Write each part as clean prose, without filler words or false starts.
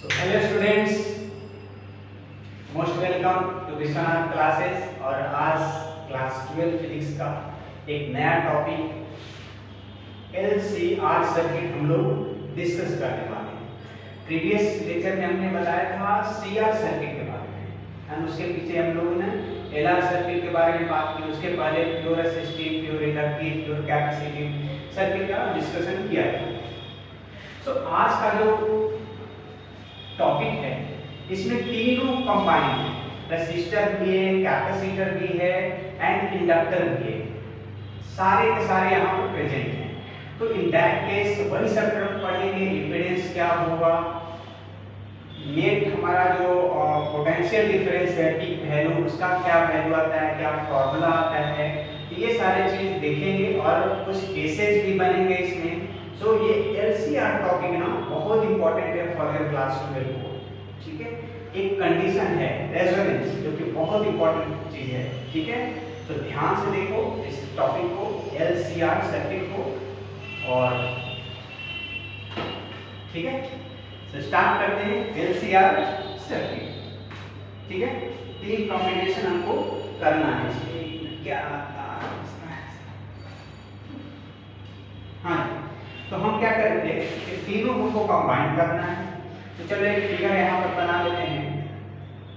Hello students, most welcome to Vishwanath classes. और आज class 12 physics का एक नया टॉपिक एलसीआर सर्किट हम लोग डिस्कस करने वाले हैं। प्रीवियस लेक्चर में हमने बताया था सीआर सर्किट के बारे में, एंड उसके पीछे हम लोगों ने एलआर सर्किट के बारे में बात की। उसके पहले pure resistive, pure inductive, pure capacitive circuit का डिस्कशन किया था। सो आज का जो टॉपिक है इसमें तीनों कंबाइंड है, रेसिस्टर भी है, कैपेसिटर भी है एंड इंडक्टर भी है। सारे के सारे यहाँ पर प्रेजेंट हैं। तो इन दैट केस वही सब तरफ पढ़ेंगे। इम्पीडेंस क्या होगा, नेट हमारा जो पोटेंशियल डिफरेंस है पीक वैल्यू, उसका क्या वैल्यू आता है, क्या फॉर्मूला आता है, तो ये सारे चीज देखेंगे और कुछ केसेस भी बनेंगे इसमें। सो ये एलसीआर टॉपिक ना बहुत इंपॉर्टेंट है फॉर योर क्लास 12 को। ठीक है, एक कंडीशन है रेजोनेंस जो कि बहुत इंपॉर्टेंट चीज है। ठीक है, तो ध्यान से देखो इस टॉपिक को, एलसीआर सर्किट को। और ठीक है, तो स्टार्ट करते हैं एलसीआर सर्किट। ठीक है, तीन कॉम्बिनेशन हमको करना है। इसमें क्या आता है, हाँ, तो हम क्या करेंगे कि तीनों हमको कंबाइन करना है। तो चलो एक फिगर यहाँ पर बना लेते हैं।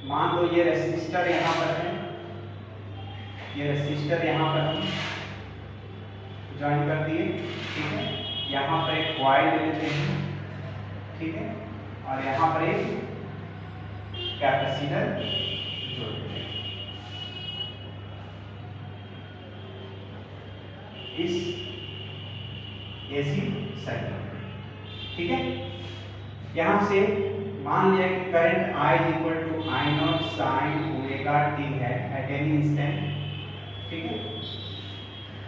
मान लो ये रेसिस्टर यहाँ पर है, ये रेसिस्टर यहाँ पर हम ज्वाइन कर दिए। ठीक है, यहाँ पर एक कॉइल ले लेते हैं। ठीक है, और यहाँ पर एक कैपेसिटर जोड़ देते हैं। इस एसी सर्किट। ठीक है, यहां से मान लिया कि current I = I0 sin omega t है एट एनी इंस्टेंट। ठीक है,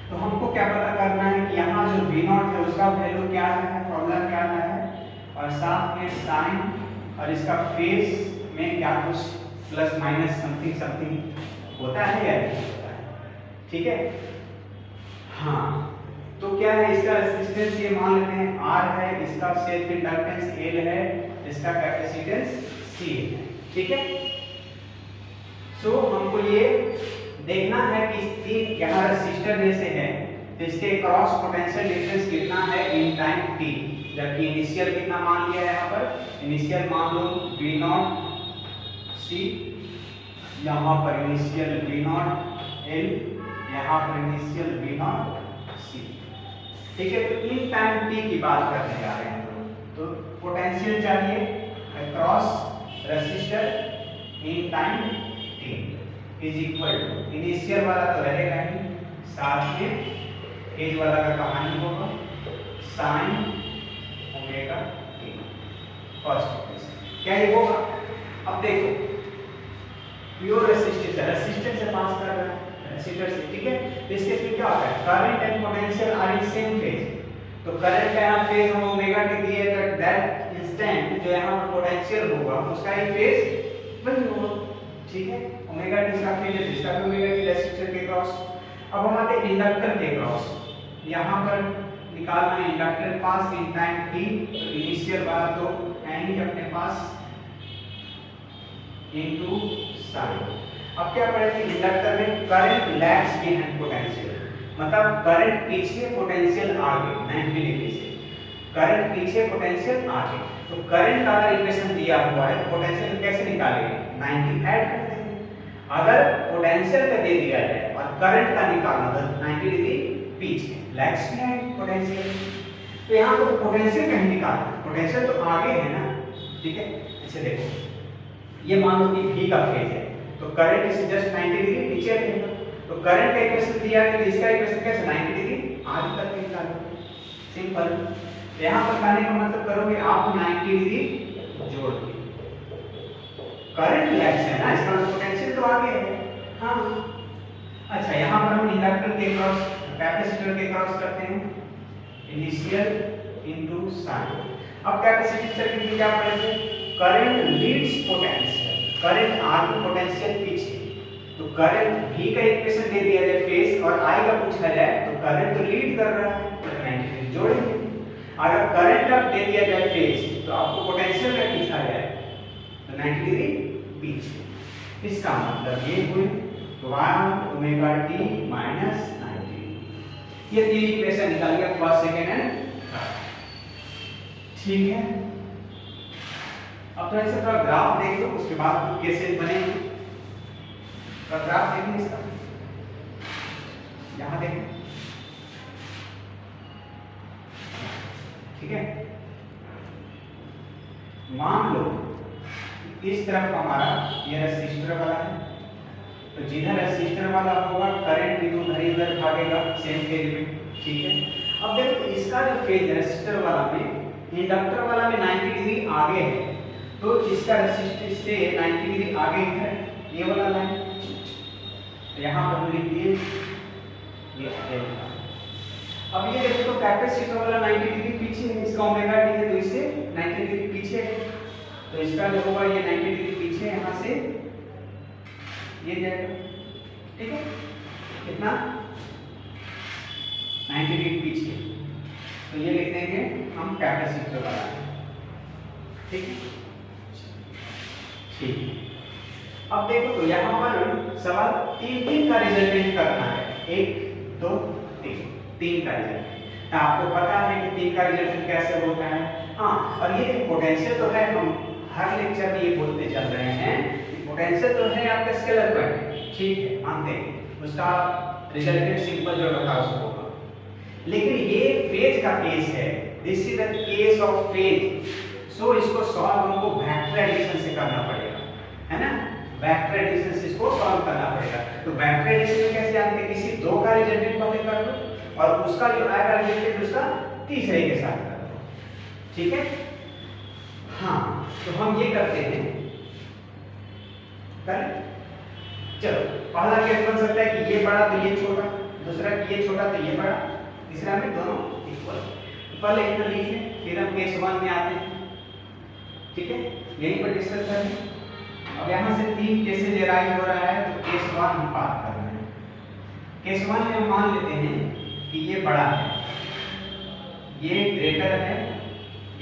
तो हमको क्या पता करना है कि यहाँ जो V0 है उसका वैल्यू क्या है, फॉर्मूला क्या है, और साथ में साइन और इसका फेज में क्या कुछ प्लस माइनस समथिंग समथिंग होता है या नहीं होता है। ठीक है, हाँ, तो क्या है इसका रेजिस्टेंस, ये मान लेते हैं R है, इसका सेल्फ इंडक्टेंस L है, इसका कैपेसिटेंस C है। ठीक है, सो हमको ये देखना है कि तीन यहाँ रेजिस्टर जैसे है तो इसके क्रॉस पोटेंशियल डिफरेंस कितना है इन टाइम t। जबकि इनिशियल कितना मान लिया है यहाँ पर, इनिशियल मान लो V0 C, यहाँ पर इनिशियल V0 L, यहाँ पर इनिशियल V0 C। ठीक है, तो इन टाइम t की बात करने जा रहे हैं। तो पोटेंशियल चाहिए across resistor in time t is equal to, initial वाला तो रहेगा ही, साथ में फेज वाला का कहानी होगा साइन ओमेगा t। फर्स्ट क्या ये होगा। अब देखो प्योर रेसिस्टेंस है, रेसिस्टेंस से पास कर रहा है रेसिस्टर से। ठीक है, तो इस केस में क्या होता है, current and potential are in same phase. तो करंट का यहाँ फेज हम ओमेगा टी दिए तो दैट इंस्टेंट जो यहाँ पर पोटेंशियल होगा उसका ही फेज वही होगा। ठीक है, ओमेगा टी इसका फेज है, इसका भी ओमेगा टी रेसिस्टर के क्रॉस। अब हम आते हैं इंडक्टर के क्रॉस। यहाँ पर निकालना है इंडक्टर पास इन टाइम t, तो इनिशियल वाला तो है ही अपने पास इनटू साइन। अब क्या पढ़ेंगे, इंडक्टर में करंट लैग्स बिहाइंड पोटेंशियल, मतलब करंट पीछे पोटेंशियल आगे 90 डिग्री से, करंट पीछे पोटेंशियल आगे। तो करंट का अगर इक्वेशन दिया हुआ है तो पोटेंशियल कैसे निकालेंगे, 90 ऐड कर देंगे। अगर पोटेंशियल का दे दिया है और करंट का निकालना तो 90 डिग्री पीछे, लैग्स बिहाइंड पोटेंशियल। तो यहाँ पर पोटेंशियल कहीं निकालना, पोटेंशियल तो आगे है ना। ठीक है, इसे देखो, ये मान लो कि V का फेज है तो करंट इसे जस्ट 90 डिग्री पीछे रहेगा। तो करंट का इक्वेशन दिया है तो इसका इक्वेशन कैसे, 90 डिग्री आगे तक निकालो, सिंपल। तो यहाँ पर कहने का मतलब करोगे आप 90 डिग्री जोड़ के, करंट लैग्स है ना, इसका पोटेंशियल तो आगे है। हाँ, अच्छा, यहाँ पर हम इंडक्टर के क्रॉस कैपेसिटर के क्रॉस करते हैं, इनिशियल इनटू साइन। अब कैपेसिटर सर्किट में क्या पढ़ेंगे, करंट लीड्स पोटेंशियल, करंट आगे पोटेंशियल पीछे। तो करंट V का इक्वेशन दे दिया जाए फेज और I का पूछा जाए तो करंट तो लीड कर रहा है तो 90 जोड़ेंगे। अगर करंट अब दे दिया जाए फेज तो आपको पोटेंशियल का पूछा जाए तो 90 डिग्री पीछे। इसका मतलब ये हुए 1 ओमेगा टी माइनस 90। ये तीन इक्वेशन निकाल गया, फर्स्ट सेकेंड एंड थर्ड। ठीक है, अब थोड़ा ग्राफ देख लो, उसके बाद कैसे बनेंगे। तो ग्राफ देखिए इसका, यहाँ देखें, ठीक है। मान लो इस तरफ हमारा ये रेसिस्टर वाला है, तो जिधर रेसिस्टर वाला होगा करंट इधर इधर भागेगा सेम फेज में, ठीक है। अब देखो इसका जो फेज रेसिस्टर वाला में, इंडक्टर वाला में 90 डिग्री आगे है, तो इसका रेसिस्टर से 90 डिग्री आगे है ये वाला लाइन, तो यहाँ पर हम लिख दिए ये। अब ये देखो तो कैपेसिटर वाला 90 डिग्री पीछे है, इसका ओमेगा टी है तो इससे 90 डिग्री पीछे है, तो इसका जो होगा ये 90 डिग्री पीछे यहाँ से ये जाएगा, ठीक है। कितना 90 डिग्री पीछे, तो ये लिख देंगे हम कैपेसिटर वाला, ठीक है। ठीक, अब देखो तो यहाँ पर सवाल तीन का रिजल्टेंट करना है, 1 2 3 का रिजल्टेंट। आपको पता है कि 3 का रिजल्टेंट कैसे होता है। हाँ, और ये पोटेंशियल तो है, हम हर लेक्चर में ये बोलते चल रहे हैं कि पोटेंशियल तो है आपका स्केलर पॉइंट, ठीक है, मानते हैं, उसका रिजल्टेंट सिंपल जो रखा उसको होगा। लेकिन ये फेज का केस है, this is the case of phase, so इसको सॉल्व हमको वेक्टर एडिशन से करना पड़ेगा, है ना। वेक्टर एडिशन से इसको सॉल्व करना पड़ेगा। तो वेक्टर एडिशन में कैसे जानते हैं, किसी दो का रिजल्टेंट पहले कर दो और उसका जो आएगा रिजल्टेंट उसका तीसरे के साथ कर दो, ठीक है। हाँ, तो हम ये करते हैं, कर चलो, पहला केस बन सकता है कि ये बड़ा तो ये छोटा, दूसरा कि ये छोटा तो ये बड़ा, तीसरा में दोनों इक्वल। पहले इतना लिख लें, फिर हम केस 1 में आते हैं, ठीक है, यहीं पर डिस्कस करें। अब यहाँ से 3 केसेस अराइज हो रहा है, तो केस 1 हम बात कर रहे हैं। केस 1 में हम मान लेते हैं कि ये बड़ा है, ये ग्रेटर है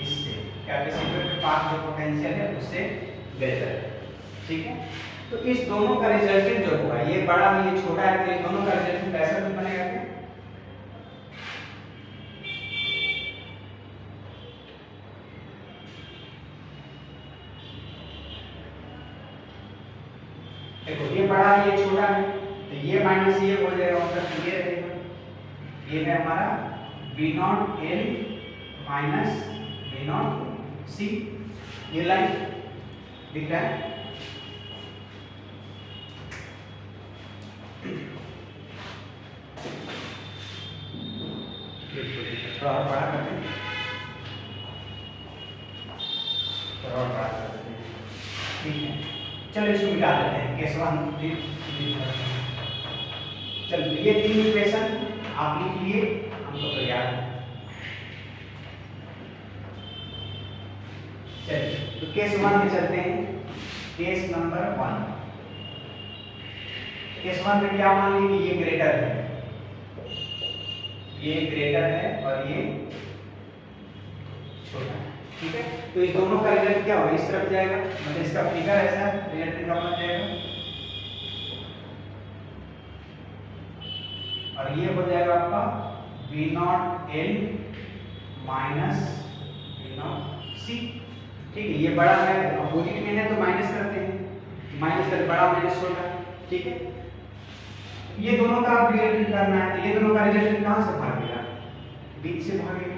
इससे, कैपेसिटर के पास जो पोटेंशियल है उससे ग्रेटर है, ठीक है। तो इस दोनों का रिजल्टेंट जो होगा, ये बड़ा है ये छोटा है, तो इस दोनों का रिजल्टेंट कैसा भी बनेगा, देखो ये बड़ा है ये छोटा है, तो ये माइनस ये हो जाएगा, मतलब ये रहेगा, ये है हमारा V0 L minus V0 C, ये लाइन दिख रहा है। थोड़ा और बड़ा करते हैं, थोड़ा और बड़ा करते हैं, ठीक है। चलो इसको मिटा देते हैं, केस 1 चलो, ये 3 इक्वेशन आप लिख लिए, हमको तो याद है। चलिए तो केस 1 में चलते हैं। केस नंबर 1, केस 1 में क्या मान लेंगे, ये ग्रेटर है, ये ग्रेटर है और ये छोटा है, ठीक है। तो इस दोनों का रिजल्ट क्या होगा, इस तरफ जाएगा, मतलब इसका फिगर ऐसा रिजल्टेंट का बन जाएगा, और ये हो जाएगा आपका V0 L minus V0 C, ठीक है। ये बड़ा है, अपोजिट में है तो माइनस करते हैं, माइनस कर बड़ा माइनस छोटा, ठीक है। ये दोनों का रिजल्टेंट करना है, तो ये दोनों का रिजल्टेंट कहाँ से भागेगा, बीच से भागेगा,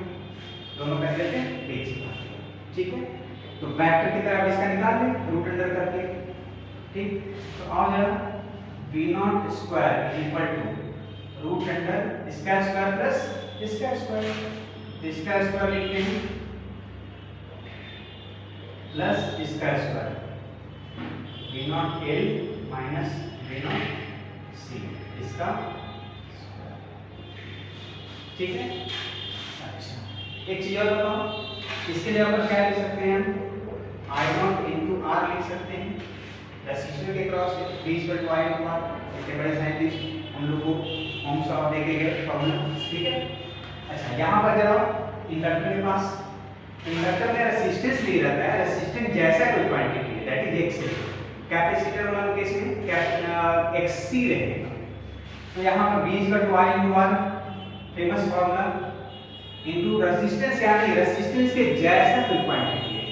दोनों का रिजल्टेंट बीच से भागेगा, ठीक है। तो वेक्टर की तरफ इसका निकाल लें रूट अंडर करके, ठीक। तो आओ जरा, V0 square equal to root under इसका स्क्वायर प्लस इसका स्क्वायर, तो इसका स्क्वायर लिखते हैं प्लस इसका square, V0 L minus V0 C, इसका ठीक है। अच्छा, एक चीज और बताओ, इसके लिए अपन क्या लिख सकते हैं, हम I0 into R लिख सकते हैं, रेसिस्टर के cross V equal to I into R, इतने बड़े साइंटिस्ट हम लोग को ओम्स लॉ देके गए फॉर्मूला, ठीक है। अच्छा, यहाँ पर जरा इंडक्टर के पास, इंडक्टर में रेजिस्टेंस नहीं रहता है, रेजिस्टेंस जैसा कोई क्वांटिटी है, दैट इज एक्सएल। कैपेसिटर वाला केस में एक्ससी रहेगा। तो यहाँ पर V equal to I into R, famous formula, into resistance, यानी रेजिस्टेंस के जैसा कोई क्वांटिटी है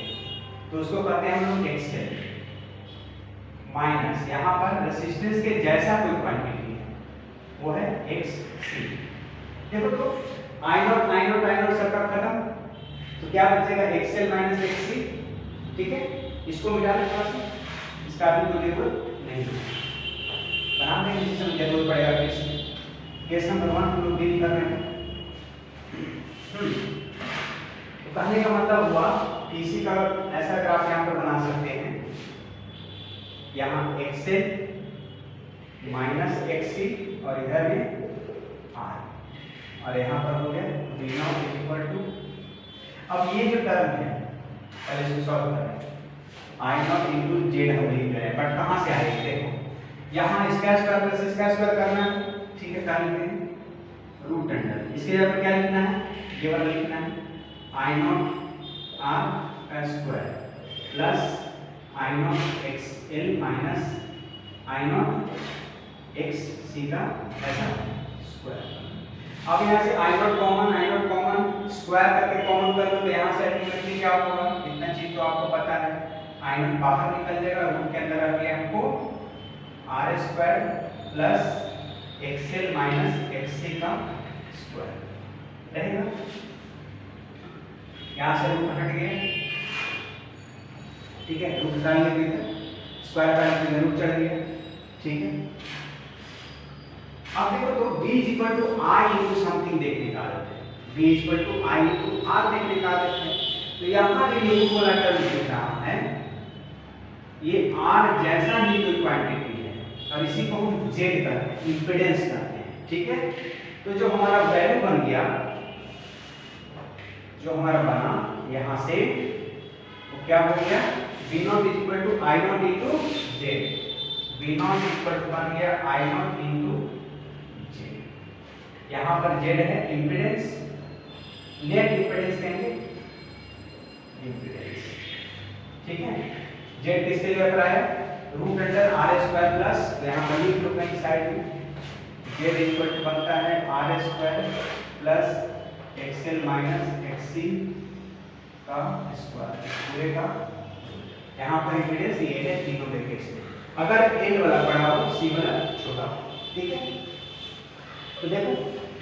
तो उसको कहते हैं हम लोग एक्सएल, माइनस यहाँ पर रेजिस्टेंस के जैसा कोई क्वांटिटी है वो है एक्ससी। देखो तो आई नॉट सबका खत्म, तो क्या बचेगा एक्सएल माइनस एक्ससी। ठीक है, इसको मिटा दें थोड़ा सा, इसका भी कोई जरूरत नहीं है, बना देंगे जिसमें जरूरत पड़ेगा। केस नंबर 1 हम लोग डील कर रहे हैं। तो कहने का मतलब हुआ कि इसी का ऐसा ग्राफ यहाँ पर बना सकते हैं, यहाँ एक्सएल माइनस एक्ससी और इधर में आर, और यहाँ पर हो गया V नॉट इक्वल टू, अब ये जो टर्म है पहले इसको सॉल्व करें, आई नॉट इंटू जेड हम लिख रहे हैं, बट कहाँ से आएगी देखो, यहाँ इसका स्क्वायर प्लस इसका स्क्वायर करना है, ठीक है, कर लेते हैं रूट अंडर, इसके जगह पर क्या लिखना है, ये वाला लिखना है आई नॉट आर का square plus I naught X L minus I naught X C का ऐसा स्क्वायर। अब यहाँ से आई नॉट कॉमन स्क्वायर करके कॉमन कर दो तो यहाँ से अल्टीमेटली क्या होगा, इतना चीज तो आपको पता है, आई नॉट बाहर निकल जाएगा, रूट के अंदर आ गया हमको R square plus XL minus XC का स्क्वायर रहेगा। यहाँ से रूट हट गया, ठीक है, रूट डाल दिया, स्क्वायर का रूट चढ़ गया, ठीक है। अब देखो तो v equal to I into something देख निकाल देते हैं, v equal to I into R देख निकाल देते हैं। तो यहाँ जो ये वाला टर्म दिख रहा है ये r जैसा ही कोई क्वांटिटी है और इसी को हम z कहते हैं, इंपेडेंस कहते हैं, ठीक है। तो जो हमारा वैल्यू बन गया, जो हमारा बना यहाँ से वो क्या हो गया, v not equal to I not into Z, v not equal to बन गया आई नॉट इंटू जेड। यहाँ पर जेड है इंपेडेंस, नेट इंपेडेंस कहेंगे इंपेडेंस, ठीक है। जेड किसके जगह पर आया, root under R square plus, यहाँ पर लिख लो कहीं साइड में, जेड इक्वल टू बनता है R square plus XL minus XC का स्क्वायर पूरे का। यहाँ पर इंपेडेंस ये है तीनों के केस में, अगर एल वाला बड़ा हो सी वाला छोटा हो, ठीक है। तो देखो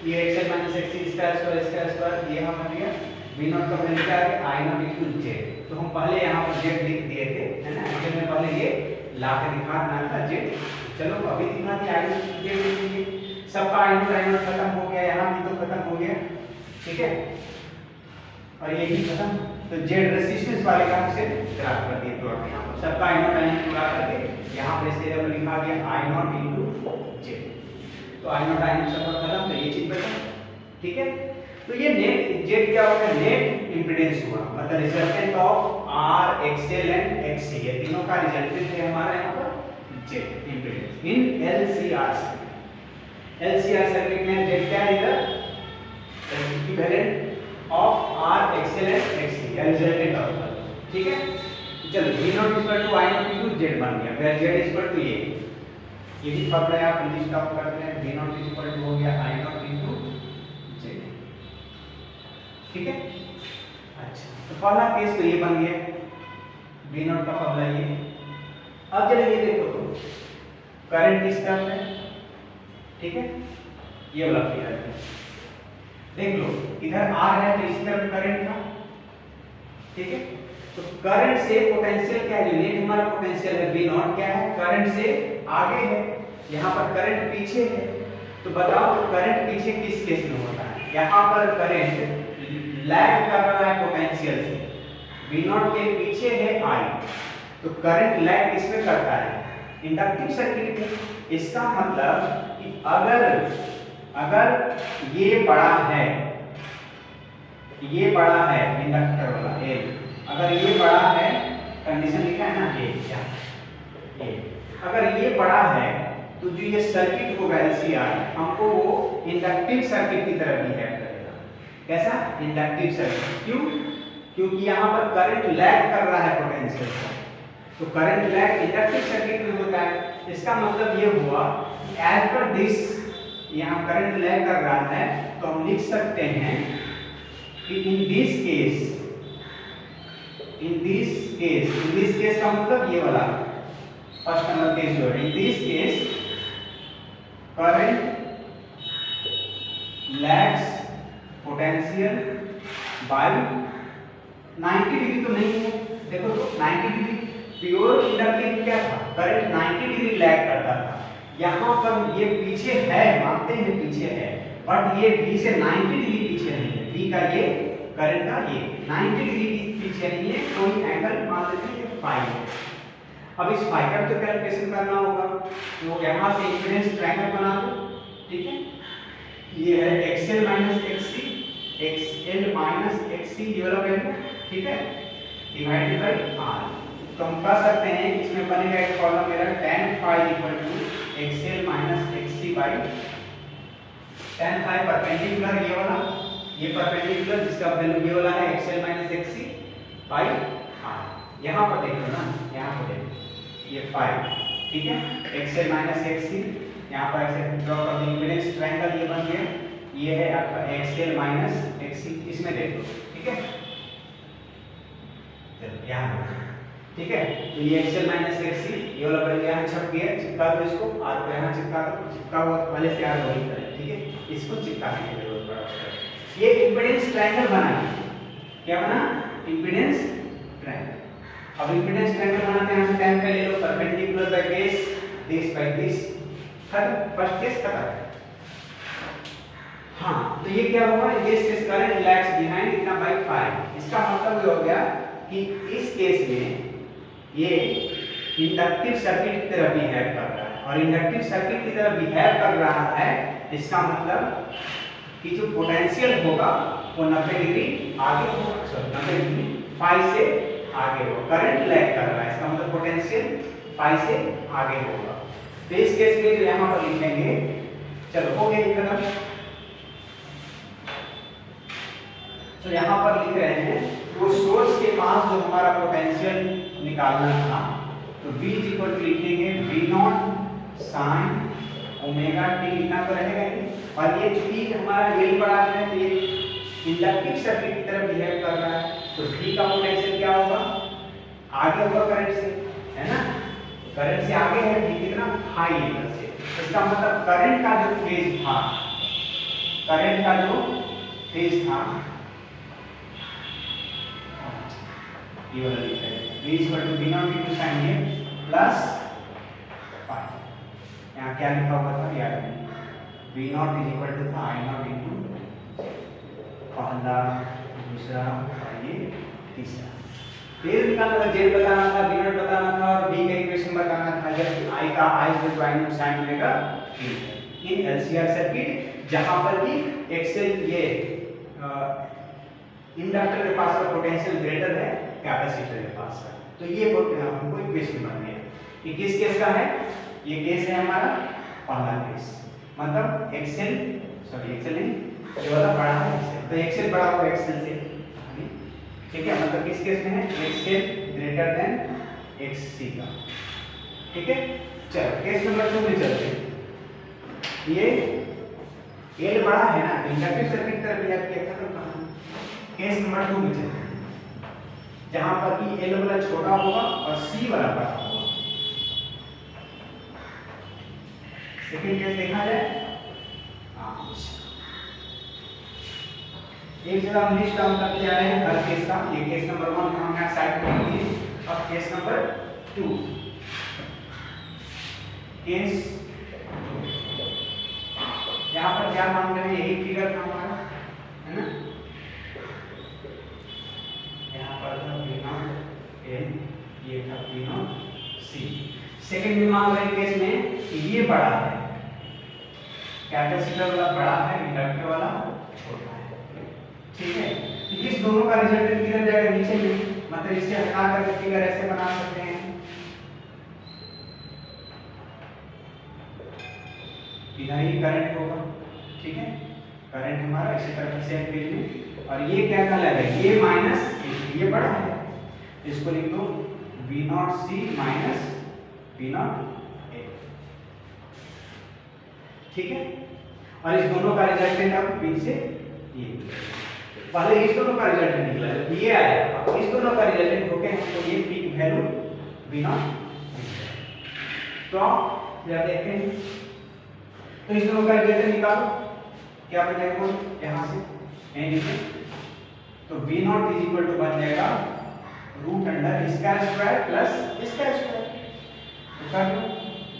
ये एक्सएल माइनस एक्ससी इसका स्क्वायर ये हम लिया, v नॉट का वैल्यू क्या है आई नॉट इक्वल जेड। तो हम पहले यहाँ पर जेड लिख दिए थे, है ना, जेड में पहले ये ला के दिखाना था जेड, चलो अभी दिखा दिया आई नॉट जेड लिख दिए, सबका आई नॉट खत्म हो गया, यहाँ भी तो खत्म हो गया, ठीक है, और ये भी खत्म। तो जेड रेजिस्टेंस वाले का हमसे ग्राफ कर दिए प्लॉट, यहाँ पर सबका आई नॉट पूरा करके यहाँ पर इसके जगह लिखा गया आई नॉट इनटू जेड। तो आई नॉट सब खत्म, तो ये चीज बचा, ठीक है। तो ये नेट जेड क्या होगा, नेट इंपेडेंस हुआ, मतलब resultant of R XL and XC, ये तीनों का रिजल्टेंट है हमारा यहाँ पर Z impedance in LCR circuit. LCR circuit में जेड क्या है, इधर equivalent of R XL and XC, या रिजल्टेंट ऑफ, ठीक है। चलो v not equal to I not into Z बन गया, फिर जेड इक्वल टू ये भी फॉर्मूला आप लिस्ट आउट करते हैं, v नॉट इक्वल टू हो गया आई नॉट इनटू जेड, ठीक है। अच्छा, तो पहला केस तो ये बन गया, v नॉट का फॉर्मूला ये। अब जरा ये देखो तो करंट किस तरफ है, ठीक है, ये वाला फिगर है, देख लो इधर आर है तो इस तरफ करंट था, ठीक है। तो करंट से पोटेंशियल क्या है, जो नेट हमारा पोटेंशियल है v नॉट क्या है, करंट से आगे है, यहाँ पर करंट पीछे है। तो बताओ तो करंट पीछे किस केस में होता है, यहाँ पर करंट लैग कर रहा है पोटेंशियल से, v नॉट के पीछे है I, तो करंट लैग किसमें करता है, इंडक्टिव सर्किट में। इसका मतलब कि अगर ये बड़ा है इंडक्टर वाला L, अगर ये बड़ा है, कंडीशन लिखा है ना ये, अगर ये बड़ा है तो जो ये सर्किट होगा LCR हमको वो इंडक्टिव सर्किट की तरह बिहेव करेगा। कैसा, इंडक्टिव सर्किट, क्यों, क्योंकि यहाँ पर करंट लैग कर रहा है पोटेंशियल से, तो करंट लैग इंडक्टिव सर्किट में होता है। इसका मतलब ये हुआ एज पर दिस यहाँ करंट लैग कर रहा है, तो हम लिख सकते हैं कि इन दिस केस का मतलब ये वाला फर्स्ट नंबर केस जो है, in this case current lags potential by 90 degree. तो नहीं है, देखो तो 90 डिग्री प्योर इंडक्टिव क्या था, करंट 90 डिग्री लैग करता था। यहाँ पर ये पीछे है, मानते हैं पीछे है, बट ये V से 90 डिग्री पीछे नहीं है। V का ये करंट का ये 90 डिग्री पीछे नहीं है, कोई एंगल मान लेते हैं फाई है। अब इस फाई का तो कैलकुलेशन करना होगा, तो यहाँ से इम्पीडेंस ट्रायंगल बना दो, ठीक है। ये है XL minus XC, XL minus XC ये वाला वैल्यू, ठीक है, डिवाइडेड बाय R। तो हम कह सकते हैं इसमें बनेगा एक फॉर्मूला मेरा tan phi equal to XL minus XC by tan phi perpendicular ये परपेंडिकुलर जिसका वैल्यू ये वाला है XL minus XC by R। यहाँ पर देखो ना, यहाँ पर देखो ये phi, ठीक है, XL माइनस XC, यहाँ पर ऐसे ड्रॉ कर दो, इम्पीडेंस ट्रायंगल ये बन गया, ये है आपका XL माइनस XC, इसमें देखो, ठीक है, चलो यहाँ, ठीक है। तो ये XL माइनस XC ये वाला बन गया, यहाँ छप गया, चिपका दो इसको, R को यहाँ चिपका दो, चिपका हुआ पहले से R वही करें, ठीक है, इसको चिपकाने की जरूरत पड़ा। ये इम्पीडेंस ट्रायंगल बना, क्या बना, इम्पीडेंस ट्रायंगल। अब इम्पीडेंस ट्रायंगल बनाते हैं, हम tan का ले लो, perpendicular by base, this by this, खत्म, फर्स्ट केस खत्म। हाँ, तो ये क्या हुआ, this case current lags behind इतना बाय 5। इसका मतलब ये हो गया कि इस केस में ये इंडक्टिव सर्किट की तरह बिहेव कर रहा है, और इंडक्टिव सर्किट की तरह बिहेव कर रहा है, इसका मतलब कि जो पोटेंशियल होगा वो 90 डिग्री आगे होगा, सॉरी 90 डिग्री फाई से आगे होगा। करंट लैग कर रहा है, इसका मतलब पोटेंशियल फाई से आगे होगा। तो इस केस में जो यहाँ पर लिखेंगे, चलो हो गया खत्म। तो यहाँ पर लिख रहे हैं तो सोर्स के पास जो हमारा पोटेंशियल निकालना था, तो V इक्वल टू लिखेंगे V0 sin ओमेगा t, इतना तो रहेगा ही। और ये चूंकि हमारा L बड़ा है, तो ये इंडक्टिव सर्किट की तरह बिहेव कर रहा है, तो V का पोटेंशियल क्या होगा, आगे होगा करंट से, है ना, करंट से आगे है V कितना, हाई लेवल से। इसका मतलब करंट का जो फेज था, करंट का जो फेज था, ये वाला लिख रहे हैं V equal to V0 into sin A plus phi। यहाँ क्या लिखा हुआ था याद नहीं, V0 is equal to I0 into पहला, दूसरा और ये तीसरा। फेज निकालना था, Z बताना था, V0 बताना था, और V का इक्वेशन बताना था, जब I का I is I into sin omega t in LCR circuit, जहां पर कि XL ये इंडक्टर के पास का पोटेंशियल ग्रेटर है कैपेसिटर के पास का। तो ये हमको इक्वेशन बन गया। ये किस केस का है, ये केस है हमारा पहला केस, मतलब XL नहीं, ये वाला बड़ा है XL, तो XL बड़ा होगा XL से, ठीक है, मतलब किस केस में है, XL ग्रेटर देन XC का, ठीक है। चलो केस नंबर 2 में चलते हैं। ये L बड़ा है ना, इंडक्टिव सर्किट तरफ बिहेव किया था, तो केस नंबर 2 में चलते हैं, जहां पर कि L वाला छोटा होगा और C वाला बड़ा होगा। सेकंड केस देखा जाए, एक जगह हम लिस्ट डाउन करते जा रहे हैं हर केस का। ये केस नंबर 1 हमने साइड में लिख दिया। अब केस नंबर 2, केस यहाँ पर क्या मांग रहे हैं, यही फिगर था हमारा, है ना, यहाँ पर था V0 L, ये था V0 C। सेकंड में मांग रहे हैं केस में कि ये बड़ा है, कैपेसिटर वाला बड़ा है, इंडक्टर वाला छोटा है, ठीक है। इस दोनों का रिजल्टेंट किधर जाएगा, नीचे में, मतलब इससे हटा करके फिगर ऐसे बना सकते हैं, इधर ही करंट होगा, ठीक है, करंट हमारा इसी तरह से पेज में, और ये क्या कहलाएगा, ये माइनस ये बड़ा है, इसको लिख दो V not C minus V not A, ठीक है। और इस दोनों का रिजल्टेंट अब पीछे ये, पहले इस दोनों का रिजल्टेंट निकला, जब ये आया अब इस दोनों का रिजल्टेंट होके हमको ये पीक वैल्यू वी नॉट, तो जब देखते हैं तो इस दोनों का रिजल्टेंट निकालो, क्या बन जाएगा यहाँ से एन लिखें तो V not is equal to बन जाएगा रूट अंडर इसका स्क्वायर प्लस इसका स्क्वायर, तो कर दो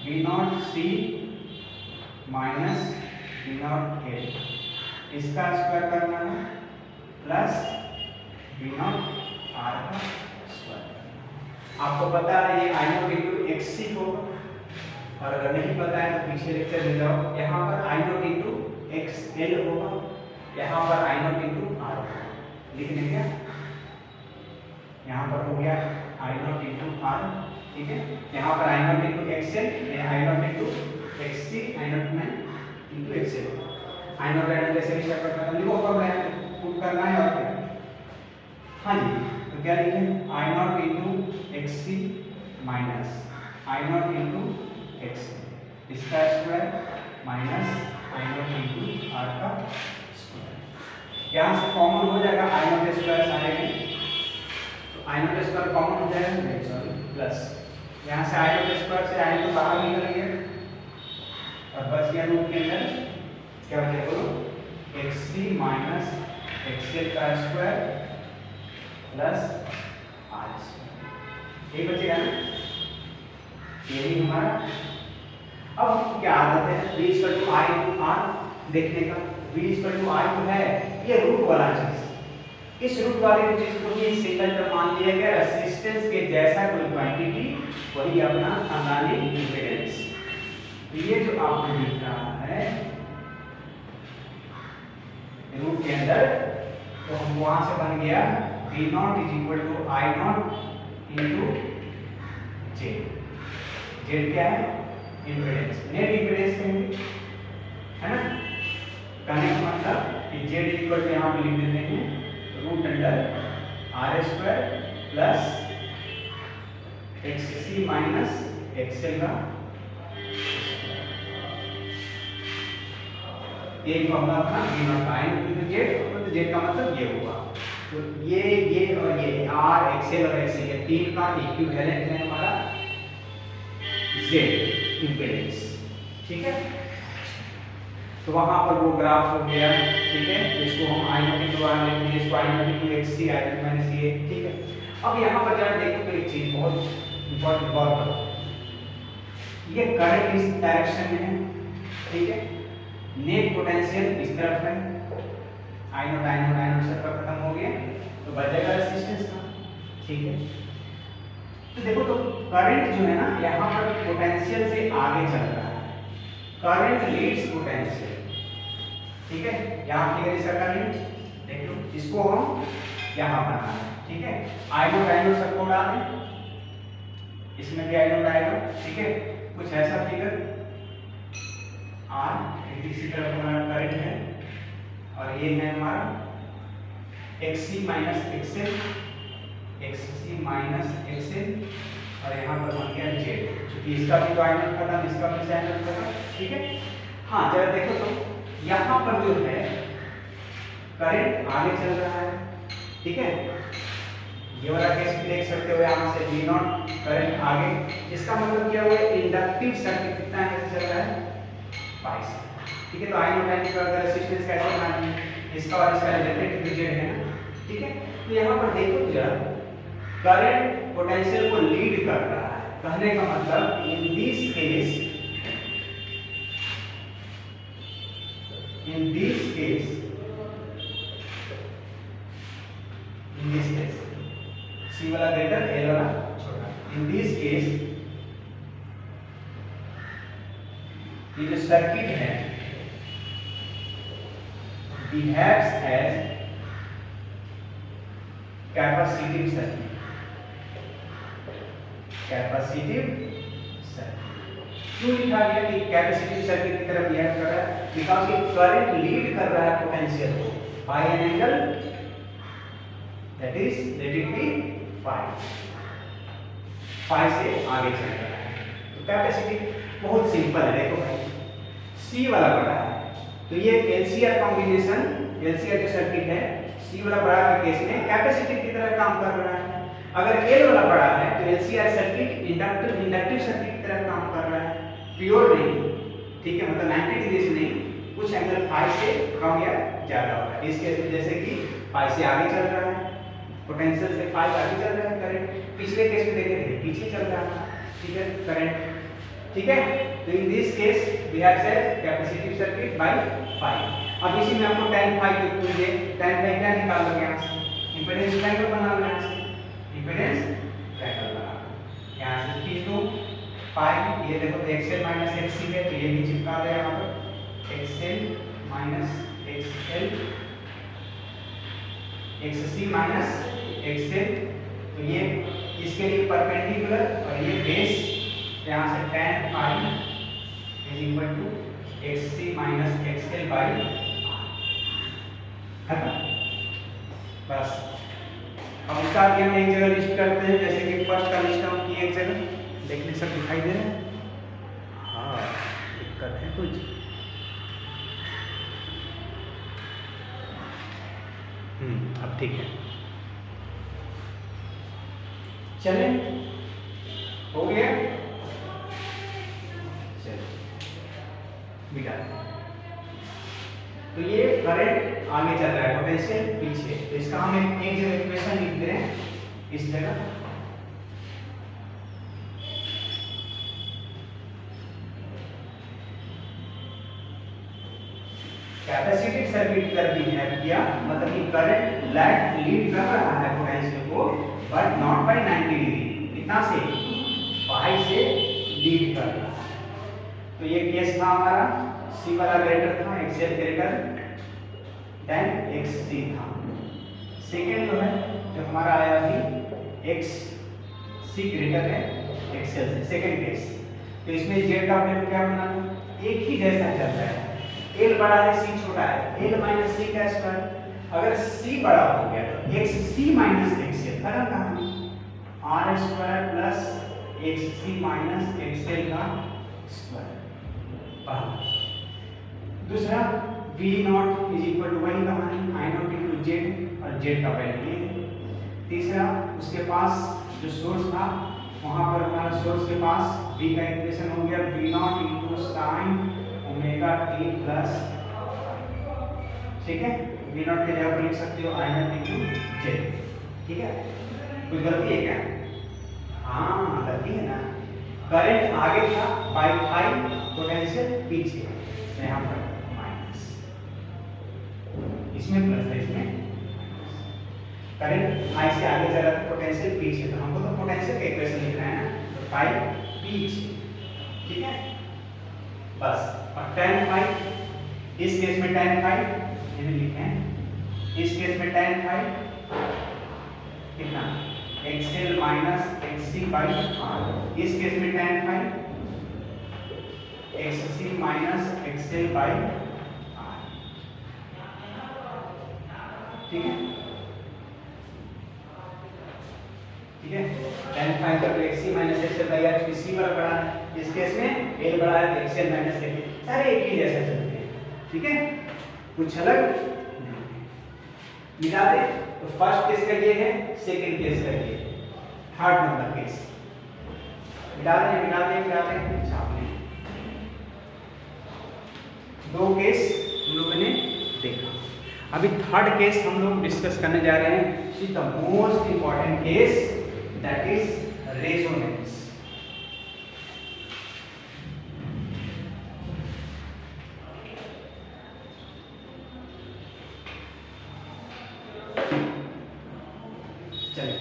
V not C minus V not A, इसका स्क्वायर करना है प्लस वी नॉट आर का स्क्वायर। आपको पता है ये I not into X C होगा, और अगर नहीं पता है तो पीछे लेक्चर ले जाओ, यहाँ पर I not into X L होगा, यहाँ पर आई नॉट इंटू आर होगा, लिख लें क्या, यहाँ पर हो गया आई नॉट इंटू आर, ठीक है। यहाँ पर I not into X L, I not into X C, I naught में into X L, I naught जैसे भी शेयर करना है लिखो फॉर्मूला पुट करना है और क्या, हाँ जी, तो क्या लिखें I not into X C minus I not into X, इसका square minus I not into R का स्क्वायर। यहाँ से कॉमन हो जाएगा आई नॉट स्क्वायर सारे में, तो आई नॉट स्क्वायर कॉमन हो जाएगा, सॉरी प्लस यहाँ से आई नॉट स्क्वायर से आई नॉट बाहर निकल गया और बच गया रूट के अंदर क्या बचा बोलो x C minus X L का स्क्वायर प्लस आर स्क्वायर, ये बचेगा ना, यही हमारा। अब क्या आदत है v equal to I to R देखने का, v इक्वल टू आई तो है ये रूट वाला चीज, इस रूट वाले चीज को ये सिंगल टर्म मान लिया गया, रेजिस्टेंस के जैसा कोई क्वांटिटी वही अपना खानदानी इंपीडेंस। तो ये जो आपने लिख रहा है रूट के अंदर, तो हम वहां से बन गया v not is equal to I not into Z, Z क्या है इंपीडेंस, नेट इंपीडेंस कहेंगे है ना, कहने का मतलब कि जेड इक्वल टू यहाँ पे लिख देते हैं root under R square plus X C minus X L का, एक फॉर्मूला अपना V not I into Z, तो जेड का मतलब ये होगा, तो ये और ये आर एक्स एल और एक्स एल ये तीन का इक्विवेलेंट है हमारा जेड इंपीडेंस, ठीक है। तो वहां पर वो ग्राफ हो गया, ठीक है, इसको हम आई नॉट इंटू आर लिखेंगे, इसको I not into X C I naught minus ये, ठीक है। अब यहाँ पर जरा देखो तो एक चीज बहुत इंपॉर्टेंट गौर करो, ये करंट इस डायरेक्शन में है, ठीक है, नेट पोटेंशियल इस तरफ है, आई नॉट सब खत्म हो गया, तो बचेगा रेजिस्टेंस का, ठीक है। तो देखो तो करंट जो है ना यहाँ पर पोटेंशियल से आगे चल रहा है, करंट लीड्स पोटेंशियल, ठीक है। यहाँ फिगर इसका करंट देख लो, इसको हम यहाँ बनाना है, ठीक है। आई नोट सबको डाल दें, इसमें भी आई नोट आएगा, ठीक है, कुछ ऐसा फिगर आर इसी तरफ हमारा करंट है और ये है हमारा x C minus XL, x C minus XL और यहाँ पर बन गया जेड, क्योंकि इसका भी तो आई नोट खत्म, इसका भी आई नोट खत्म, ठीक है। हाँ जरा देखो तो यहाँ पर जो है करंट आगे चल रहा है, ठीक है, ये वाला केस भी देख सकते हो, यहाँ से वी नॉट करंट आगे, इसका मतलब क्या हुआ इंडक्टिव सर्किट कितना कैसे चल रहा है 22, ठीक है। तो आई नोट का रेजिस्टेंस कैसे बनानी है, इसका और इसका रिलेटेड जेड है ना, ठीक है। तो यहाँ पर देखो जरा करंट पोटेंशियल को लीड कर रहा है, कहने का मतलब इन दिस केस C वाला ग्रेटर L वाला छोटा, इन दिस केस ये जो सर्किट है behaves as capacitive circuit, capacitive circuit क्यों लिखा गया कि कैपेसिटिव सर्किट की तरफ बिहेव कर रहा है, बिकॉज़ ये करंट लीड कर रहा है पोटेंशियल को by an angle that is let it be 5, 5 से आगे चल रहा है। तो कैपेसिटी बहुत सिंपल है, देखो भाई सी वाला बड़ा है तो ये एलसीआर कॉम्बिनेशन, एलसीआर जो सर्किट है सी वाला बड़ा के केस में कैपेसिटिव की तरह काम कर रहा है। अगर एल वाला बड़ा है तो एलसीआर सर्किट इंडक्टिव सर्किट की तरह काम कर रहा है, प्योर नहीं, ठीक है, मतलब 90 डिग्री से नहीं, कुछ एंगल फाई से कम या ज्यादा होगा। इस केस में जैसे कि फाई से आगे चल रहा है, पोटेंशियल से फाई आगे चल रहा है करंट, पिछले केस में देखे थे पीछे चल रहा था, ठीक है, करंट, ठीक है। तो in this case we have said capacitive circuit by phi. अब इसी में आपको tan फाई की इक्वल है, tan फाई क्या निकाल लोगे यहां से, इंपेडेंस ट्रायंगल बना लो, यहां से इंपेडेंस ट्रायंगल बना लो, यहां से खींच दो फाई, ये देखो XL माइनस XC है तो ये भी चिपका दो यहां पर, XL minus XL, XC minus XL, तो ये इसके लिए परपेंडिकुलर और ये बेस, यहाँ से tan phi is equal to XC minus XL by खत्म, बस। अब इसका आगे हम एक जगह लिस्ट करते हैं, जैसे कि फर्स्ट का लिस्ट हम किए एक जगह, देखने सब दिखाई दे रहे हैं, हाँ दिक्कत है कुछ, अब ठीक है, चलें, हो गया, चलिए मिटा। तो ये करंट आगे चल रहा है, पोटेंशियल पीछे, तो इसका हम एक जगह इक्वेशन लिख दे रहे हैं, इस जगह कैपेसिटिव सर्किट कर दी है किया, मतलब कि करंट लीड कर रहा है पोटेंशियल को, बट नॉट बाय 90 डिग्री, कितना से, फाई से लीड कर रहा है। तो ये केस था हमारा, सी वाला ग्रेटर था, XL ग्रेटर देन XC था। सेकेंड जो है जो हमारा आया अभी XC ग्रेटर है XL से, सेकेंड केस। तो इसमें Z का वैल्यू क्या बना, एक ही जैसा चल रहा है, L बड़ा है C छोटा है, L माइनस C का स्क्वायर, अगर C बड़ा हो गया तो XC माइनस XL, खत्म कहानी, R square plus XC minus XL का स्क्वायर। दूसरा V not is equal to वही कहानी, I नॉट इनटू Z, और Z का वैल्यू ये। तीसरा उसके पास जो सोर्स था वहां पर हमारा सोर्स के पास V का इक्वेशन हो गया V not into sine omega t plus, ठीक है, V नॉट के जगह पर लिख सकते हो I नॉट इनटू Z, ठीक है। कुछ गलती है क्या, हाँ गलती है ना, करंट आगे था बाय फाई, पोटेंशियल पीछे, यहाँ पर माइनस, इसमें प्लस है, इसमें करंट फाई से आगे चल रहा था, पोटेंशियल पीछे, तो हमको तो पोटेंशियल का इक्वेशन लिखना है ना, तो फाई पीछे, ठीक है, बस। और tan फाई, इस केस में tan फाई ये भी लिखे हैं, इस केस में tan फाई कितना, XL minus XC by R, इस केस में tan phi XC minus XL by R, ठीक है, ठीक है, tan फाई का XC minus XL by R, C बड़ा है, इस केस में L बड़ा है तो XL माइनस XL, सारे एक ही जैसा चलते हैं, ठीक है, कुछ अलग मिला दे। तो फर्स्ट केस का ये है, सेकंड केस का ये, थर्ड नंबर केस मिला दें, छाप लें। दो केस हम लोगों ने देखा, अभी थर्ड केस हम लोग डिस्कस करने जा रहे हैं, it is the most important case, that is resonance. चलिए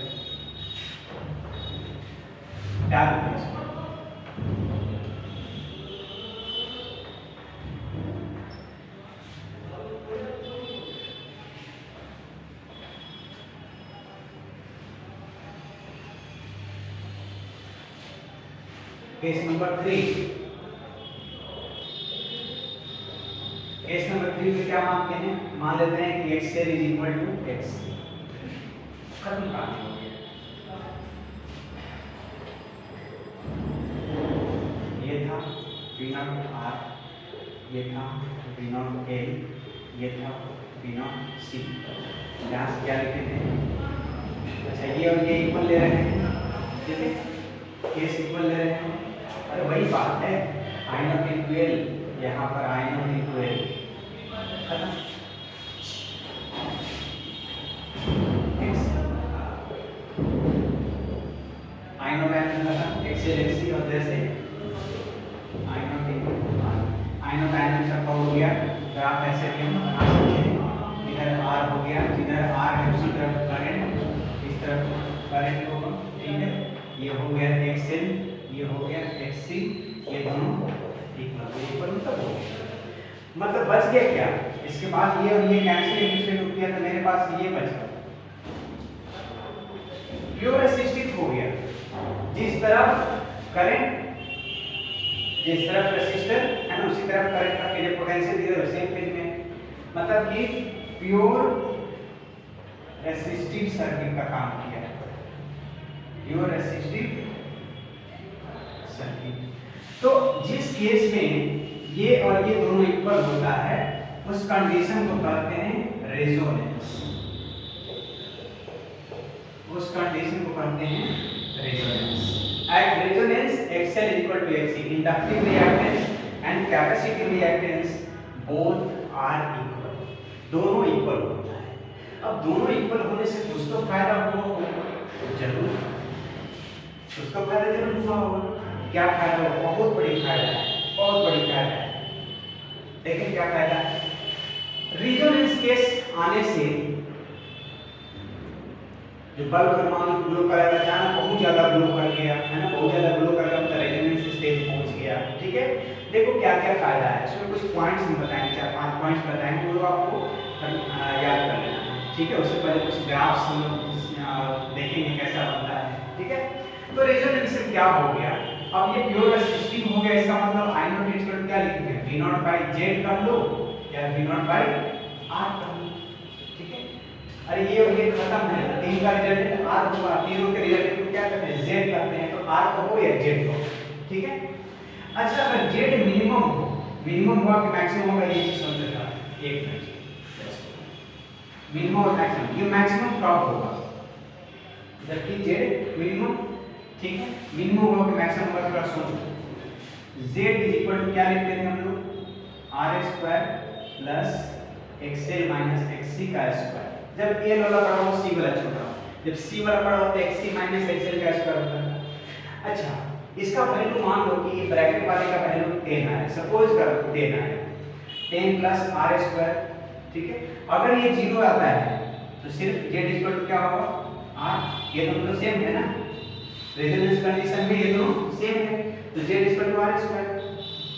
केस नंबर 3, केस नंबर 3 में क्या मानते हैं, मान लेते हैं कि XL is equal to XC, खत्म कहानी हो गया। V नॉट R, ये था V नॉट L, ये था V नॉट C। यहाँ से क्या लिखे थे? अच्छा ये और ये इक्वल ले रहे हैं, ठीक है, केस इक्वल ले रहे हैं। अरे वही बात है, I नॉट इंटू L, यहाँ पर I नॉट इंटू L, खत्म। I नॉट एक्सेल एक्सी और जैसे I not into I not का हो गया, ग्राफ ऐसे भी हम बना सकते हैं। इधर R हो गया, इधर R है उसी तरफ करंट, इस तरफ करंट होगा, ठीक है। ये हो गया एक्सेल, ये हो गया एक्सी, ये दोनों इक्वल मतलब हो गया। मतलब बच गया क्या? इसके बाद ये और ये कैंसिल एक दूसरे को किया तो मेरे पास ये बचा, प्योर रेसिस्टिव हो गया। जिस तरफ करंट, जिस तरफ रेसिस्टर है ना, उसी तरफ करंट का फेज पोटेंशियल दिया है सेम फेज में। मतलब कि प्योर रेसिस्टिव सर्किट का काम किया है, प्योर रेसिस्टिव सर्किट। तो जिस केस में ये और ये दोनों इक्वल होता है, उस कंडीशन को कहते हैं रेजोनेंस, उस कंडीशन को कहते हैं resonance. At resonance, XL equal to XC. Inductive reactance and capacitive reactance both are equal. दोनों इक्वल होता है। अब दोनों इक्वल होने से कुछ तो फायदा हुआ होगा, जरूर कुछ तो फायदा जरूर हुआ होगा। क्या फायदा हुआ? बहुत बड़ी फायदा है, बहुत बड़ी फायदा है। देखिए क्या फायदा है। रेजोनेंस केस आने से जो बल्ब का मान ग्लो करेगा, अचानक बहुत ज्यादा ग्लो कर गया है ना, बहुत ज्यादा ग्लो कर गया मतलब रेजोनेंस स्टेज पहुंच गया, ठीक है। देखो क्या क्या फायदा है इसमें, कुछ पॉइंट्स हम बताएंगे, 4-5 पॉइंट्स बताएंगे, वो आपको याद कर लेना है, ठीक है। उससे पहले कुछ ग्राफ्स हम लोग देखेंगे कैसा बनता है, ठीक है। तो रेजोनेंस से क्या हो गया, अब ये प्योर रेसिस्टिव हो गया, इसका मतलब I नॉट इक्वल क्या लिखेंगे, V नॉट बाई Z कर लो या V नॉट बाई R कर लो, ठीक है। अरे ये और ये खत्म है, 3 का रिजल्ट R होगा, तीनों के रिजल्ट को क्या करते हैं, Z करते हैं, तो R को या Z को, ठीक है। अच्छा अगर Z मिनिमम हो, मिनिमम हुआ कि मैक्सिमम होगा, ये चीज समझ लेना, एक मिनट, मिनिमम और मैक्सिमम, ये मैक्सिमम कब होगा, जबकि Z मिनिमम, ठीक है, मिनिमम होगा कि मैक्सिमम होगा, थोड़ा सोचो। Z इज इक्वल टू क्या लिखते हैं हम लोग, R² plus XL minus XC का स्क्वायर। जब L वाला बड़ा हो, C वाला छोटा हो, जब C वाला बड़ा हो तो XC माइनस XL का स्क्वायर होता है। अच्छा इसका वैल्यू मान लो कि ये ब्रैकेट वाले का वैल्यू 10 है, सपोज करो 10 है, 10 प्लस R², ठीक है। अगर ये 0 आता है तो सिर्फ Z इक्वल टू क्या होगा, R, ये दोनों तो सेम है ना, रेजोनेंस कंडीशन में ये दोनों सेम है, तो Z इक्वल टू R²,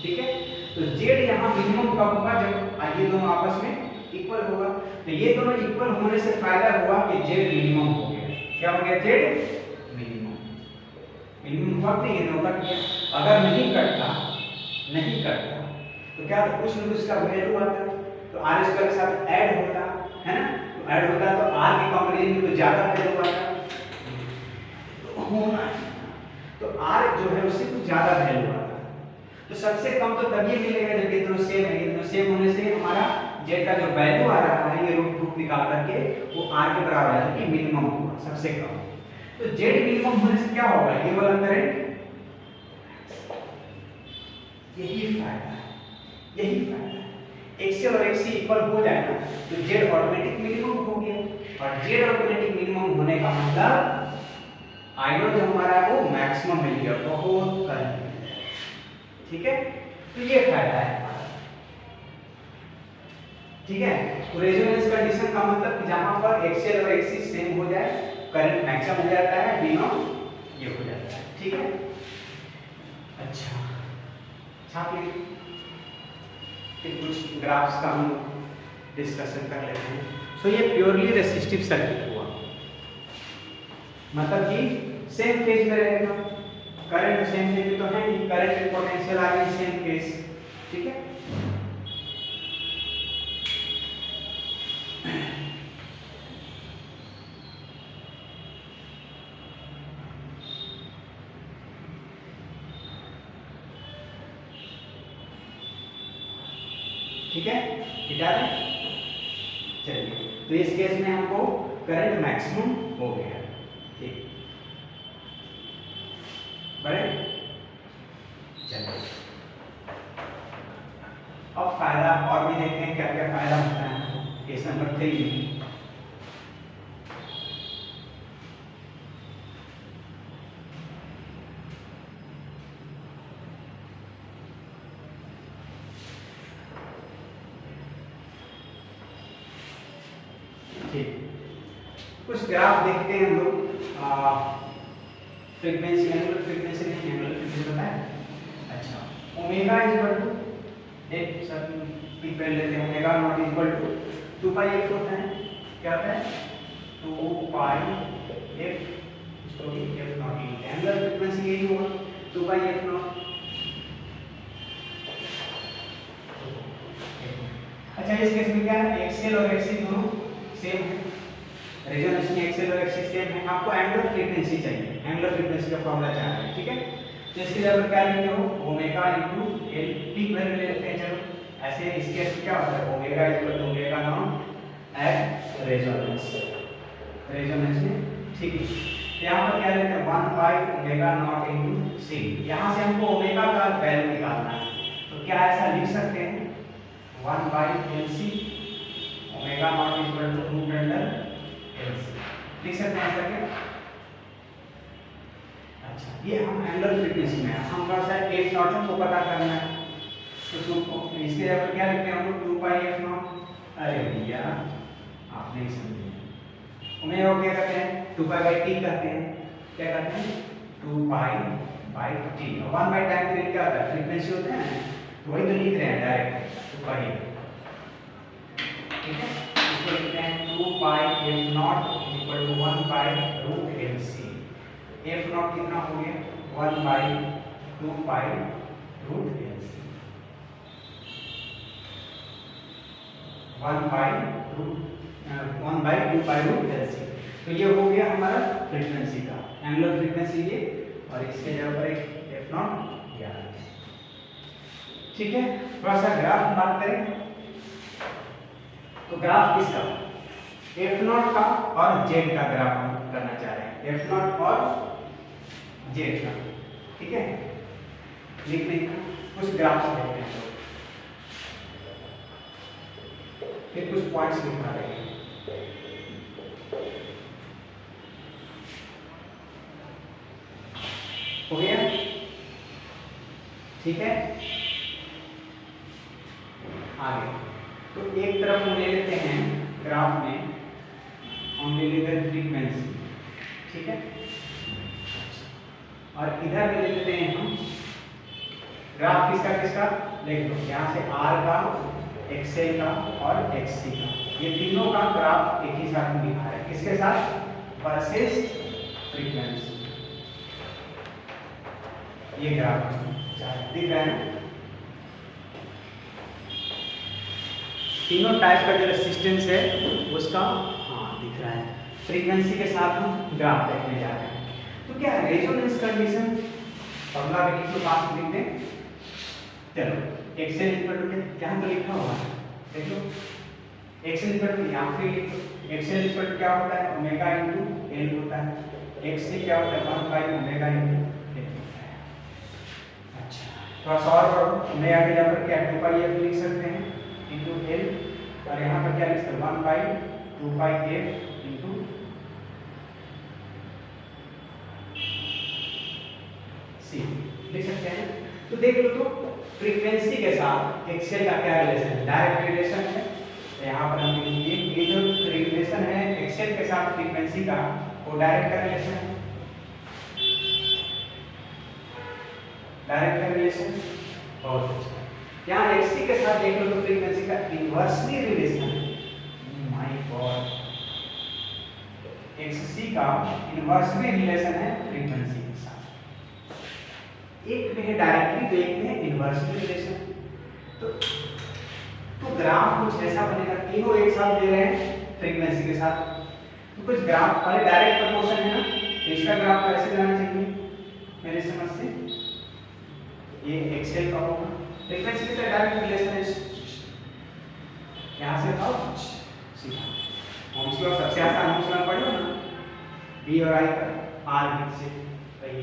ठीक है। तो Z यहाँ मिनिमम कब होगा, जब ये दोनों आपस में इक्वल होगा। तो ये दोनों इक्वल होने से फायदा हुआ कि Z मिनिमम हो गया, क्या हो गया, Z मिनिमम, मिनिमम हुआ कि ये दोनों कट गया। अगर नहीं कटता तो क्या, तो कुछ न कुछ का वैल्यू आता, तो R² के साथ ऐड होता है ना, तो ऐड होता तो R के कंपैरिजन में तो ज्यादा वैल्यू आता, तो होना, तो R जो है उससे कुछ ज्यादा वैल्यू आता। तो सबसे कम तो तभी मिलेगा जब ये दोनों सेम है, ये दोनों सेम होने से हमारा Z का जो वैल्यू आ रहा है, ये रूट निकाल करके वो R के बराबर है, कि मिनिमम होगा सबसे कम। तो Z मिनिमम होने से क्या होगा, ये वाला करंट, यही फायदा है, यही फायदा है। XL और XC इक्वल हो जाए ना तो Z ऑटोमेटिक मिनिमम हो गया, और Z ऑटोमेटिक मिनिमम होने का मतलब I नॉट जो हमारा है वो मैक्सिमम मिल गया, बहुत करीब, ठीक है। तो ये फायदा है, ठीक है। तो रेजोनेंस कंडीशन का मतलब कि जहां पर XL और XC सेम हो जाए, करंट मैक्सिमम हो जाता है, V नॉट ये हो जाता है, ठीक है। अच्छा छाप लीजिए, फिर कुछ ग्राफ्स का हम डिस्कशन कर लेते हैं। सो ये प्योरली रेसिस्टिव सर्किट हुआ, मतलब कि सेम फेज में रहेगा, करंट सेम फेज में तो है नहीं, current and potential are in same phase, ठीक है। ठीक है, थीटा है। चलिए, तो इस केस में हमको करंट मैक्सिमम हो गया। ठीक, बड़े चलिए अब फायदा और भी देखते हैं क्या क्या फायदा होता है केस नंबर 3 में। ठीक, कुछ ग्राफ देखते हैं हम लोग। फ्रीक्वेंसी, एंगुलर फ्रीक्वेंसी नहीं, एंगुलर फ्रीक्वेंसी पता है। अच्छा, ओमेगा इज इक्वल टू एक सब पहले लेते हैं, omega not is equal to 2 pi f होता है। क्या होता है? 2 पाई f, इसको भी f not he angular frequency यही होगा 2 पाई f नॉट। अच्छा, इस केस में क्या है, एक्सएल और एक्ससी दोनों सेम है, रेजोनेंस में एक्सएल और एक्ससी सेम है। आपको एंगुलर फ्रीक्वेंसी चाहिए, एंगुलर फ्रीक्वेंसी का फॉर्मूला चाहिए। ठीक है, तो इसके लिए आप क्या लेते हो, omega into L, peak value ले लेते हैं। चलो ऐसे इस केस में क्या होता है, omega equal to omega not at resonance, resonance में। ठीक है, तो यहाँ पर क्या लेते हैं 1 बाई ओमेगा नॉट इनटू सी। यहाँ से हमको ओमेगा का वैल्यू निकालना है, तो क्या ऐसा लिख सकते हैं 1 by L C omega not equal to root under L C, लिख सकते हैं ऐसा क्या? अच्छा, ये हम एंगुलर फ्रीक्वेंसी में है, हम थोड़ा सा एफ नॉट हमको पता करना है, तो इसके जगह पर क्या लिखते हैं हम लोग 2 पाई एफ नॉट। अरे भैया आप नहीं समझे, ओमेगा को क्या कहते हैं 2 पाई बाई टी कहते हैं। क्या कहते हैं 2 pi by T, 1 by time period क्या होता है, फ्रीक्वेंसी होता है ना, तो वही तो लिख रहे हैं डायरेक्ट 2 पाई। ठीक है, इसको लिखते हैं 2 pi F naught equal to 1 by root L C. F naught कितना हो गया 1 by 2 pi root L C, 1 by 2 pi root L C. तो ये हो गया हमारा फ्रीक्वेंसी का एंगुलर फ्रीक्वेंसी ये, और इसके जगह पर एक एफ नॉट दिया है। ठीक है, थोड़ा सा ग्राफ हम बात करें, तो ग्राफ किसका, एफ नॉट का और जेड का ग्राफ हम करना चाह रहे हैं, एफ नॉट और जेड का। ठीक है, लिख लेंगे कुछ ग्राफ देखते हैं, फिर कुछ पॉइंट्स लिखा देंगे। हो गया? ठीक है, आगे तो एक तरफ हम ले लेते हैं ग्राफ में, हम ले लेते हैं फ्रीक्वेंसी। ठीक है, और इधर ले लेते हैं हम ग्राफ किसका किसका, देख लो यहाँ से आर का, एक्सएल का और एक्ससी का, ये तीनों का ग्राफ एक ही साथ में दिखा है, किसके साथ, वर्सेस फ्रीक्वेंसी। ये ग्राफ दिख रहा है ना, तीनों टाइप का जो रेसिस्टेंस है उसका हाँ दिख रहा है, फ्रीक्वेंसी के साथ हम ग्राफ देखने जा रहे हैं। तो क्या रेजोनेंस कंडीशन फॉर्मूला में लिख लो, पास लिख दें। चलो एक्सएल इक्वल टू क्या तो लिखा हुआ है, देख लो एक्सएल इक्वल टू यहाँ पे लिख लो, एक्सएल इक्वल टू क्या होता है ओमेगा इनटू एल होता है, एक्ससी क्या होता है 1 बाई ओमेगा इनटू एल होता है। अच्छा, थोड़ा सा और पढ़ो, ओमेगा के जगह पर क्या 2 पाई एफ लिख सकते हैं इनटू एल, और यहाँ पर क्या लिख सकते हैं 1 बाई 2 पाई एफ इनटू सी लिख सकते हैं। तो देख लो, तो फ्रीक्वेंसी के साथ एक्सएल का क्या रिलेशन है, डायरेक्ट रिलेशन है। तो यहाँ पर हम लिखेंगे ये जो रिलेशन है एक्सएल के साथ फ्रीक्वेंसी का, वो डायरेक्ट का रिलेशन है, डायरेक्ट का रिलेशन। बहुत अच्छा, यहाँ एक्ससी के साथ देख लो तो फ्रीक्वेंसी का इनवर्सली रिलेशन है। माय गॉड, एक्ससी का इनवर्सली रिलेशन है फ्रीक्वेंसी के साथ, एक में है डायरेक्टली तो एक में है इनवर्सली रिलेशन। तो ग्राफ कुछ ऐसा बनेगा, तीनों एक साथ दे रहे हैं फ्रीक्वेंसी के साथ, तो कुछ ग्राफ पहले डायरेक्ट प्रपोर्शन है ना, तो इसका ग्राफ कैसे जाना चाहिए मेरे समझ से, ये एक्सएल का होगा, फ्रीक्वेंसी के साथ डायरेक्ट रिलेशन है, यहाँ से आओ सीधा ओम्स लॉ सबसे आसान ओम्स लॉ पढ़ो ना, बी और आई का आर बी से वही।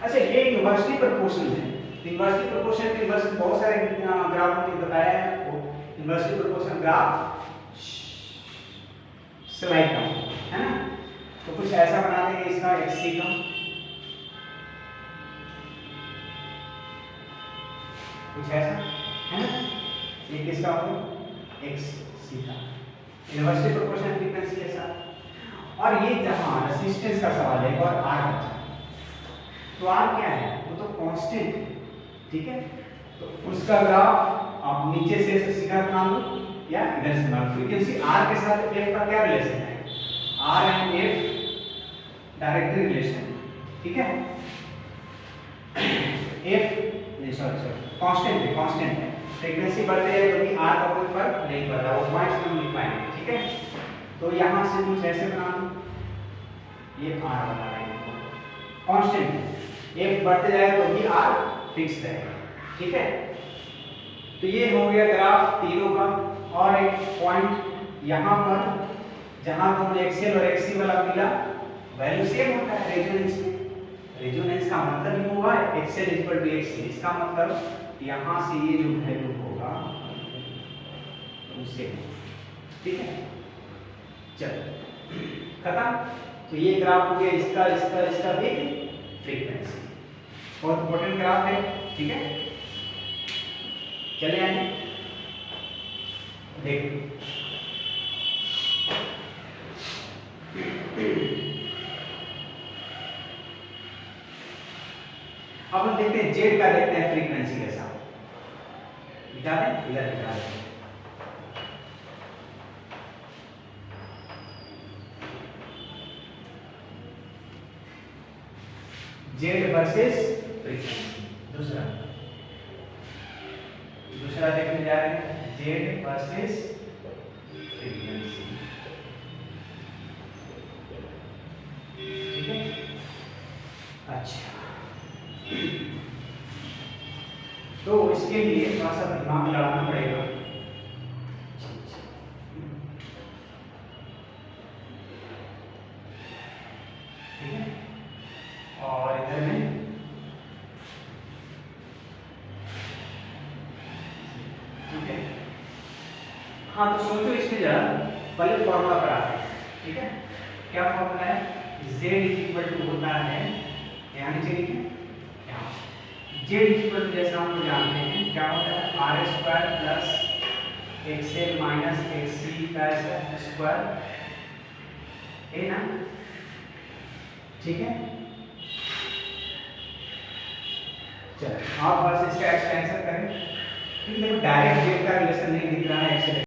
अच्छा ये इन्वर्सली प्रोपोर्शनल है। इन्वर्सली प्रोपोर्शनल के इन्वर्स बहुत सारे ग्राफ में बताया है आपको। इन्वर्सली प्रोपोर्शनल ग्राफ स्लाइड का है ना, तो कुछ ऐसा बना देंगे इसका एक्सी का, कुछ ऐसा है ना, ये किसका होगा एक्स सी का इन्वर्सली प्रोपोर्शनल फ्रीक्वेंसी के साथ। और ये जहां रेजिस्टेंस का सवाल है और आर बचा, तो आर क्या है, वो तो कांस्टेंट है, ठीक है। तो उसका ग्राफ आप नीचे से सीधा बना लो या इधर से बना लो। फ्रीक्वेंसी आर के साथ एफ का क्या रिलेशन है, R and F directly relation, ठीक है। एफ नहीं सॉरी कांस्टेंट है, कांस्टेंट है। फ्रीक्वेंसी बढ़ते है तो भी आर का कोई फर्क नहीं पड़ता, वो पॉइंट्स में लिख पाएंगे, ठीक है। तो यहां से कुछ ऐसे बना लो, ये आर बना लेंगे, कांस्टेंट है, एफ बढ़ते जाए तो भी आर फिक्स रहेगा, ठीक है। तो ये हो गया ग्राफ तीनों का। और एक पॉइंट यहां पर जहां दोनों एक्सएल और एक्सी वाला मिला वैल्यू सेम होता है रेजोनेंस में। रेजोनेंस का मतलब ही होगा एक्सएल इक्वल टू एक्सी, इसका मतलब यहां से ये जो वैल्यू होगा उससे, ठीक है। चलो खत्म। तो ये ग्राफ हो गया इसका इसका इसका भी फ्रीक्वेंसी, बहुत इंपॉर्टेंट ग्राफ है, ठीक है। चले आइए देखो, अब हम देखते हैं जेड का, देखते हैं फ्रीक्वेंसी के साथ, दिखा दें इधर दिखा दें। जेड वर्सेस फ्रीक्वेंसी, दूसरा देखने जा रहे हैं, जेड वर्सेस फ्रीक्वेंसी, ठीक है। अच्छा तो इसके लिए थोड़ा सा दिमाग लगाना पड़ेगा, ठीक है। और इधर में ठीक है, हाँ तो सोचो इसमें जरा पहले फॉर्मूला कराते हैं, ठीक है। क्या फॉर्मूला है, z इक्वल टू होता है, यहाँ नीचे लिखें, z इक्वल टू जैसा हम लोग जानते हैं क्या होता है, R square plus XL minus XC का स्क्वायर, है ना, ठीक है। चलो आप बस इसका एक्सटेंशन करें, क्योंकि देखो डायरेक्ट जेड का रिलेशन नहीं दिख रहा है एक्सएल